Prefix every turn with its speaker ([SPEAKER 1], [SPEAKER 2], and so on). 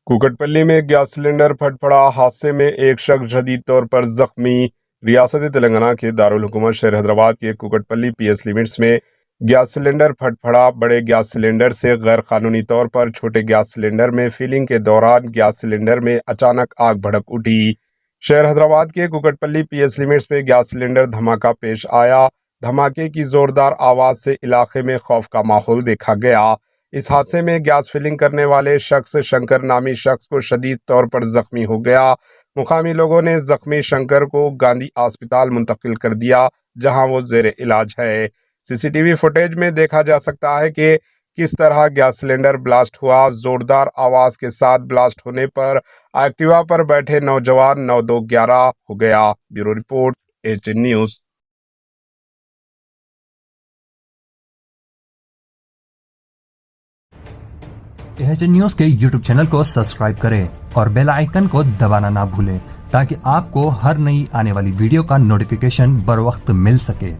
[SPEAKER 1] कुकटपल्ली में gas cylinder फट पड़ा। हादसे में एक शख्स शदीद तौर पर जख्मी। रियासत तेलंगाना के दारुल हुकूमत शहर हैदराबाद के कुकटपल्ली पीएस लिमिट्स में गैस सिलेंडर फट पड़ा। बड़े गैस सिलेंडर से गैर कानूनी तौर पर छोटे गैस सिलेंडर में फिलिंग के दौरान गैस सिलेंडर में अचानक आग भड़क उठी। शहर हैदराबाद के कुकटपल्ली पीएस लिमिट्स में गैस सिलेंडर धमाका पेश आया। धमाके की जोरदार आवाज से इलाके में खौफ का माहौल देखा गया। इस हादसे में गैस फिलिंग करने वाले शख्स शंकर नामी शख्स को शदीद तौर पर जख्मी हो गया। मुकामी लोगों ने जख्मी शंकर को गांधी अस्पताल मुंतकिल कर दिया, जहां वो जेर इलाज है। सीसीटीवी फुटेज में देखा जा सकता है कि किस तरह गैस सिलेंडर ब्लास्ट हुआ। जोरदार आवाज के साथ ब्लास्ट होने पर एक्टिवा पर बैठे नौजवान 9211 हो गया। Bureau report, HN news.
[SPEAKER 2] HN news के यूट्यूब चैनल को सब्सक्राइब करें और बेल आइकन को दबाना ना भूलें ताकि आपको हर नई आने वाली वीडियो का नोटिफिकेशन बर वक्त मिल सके।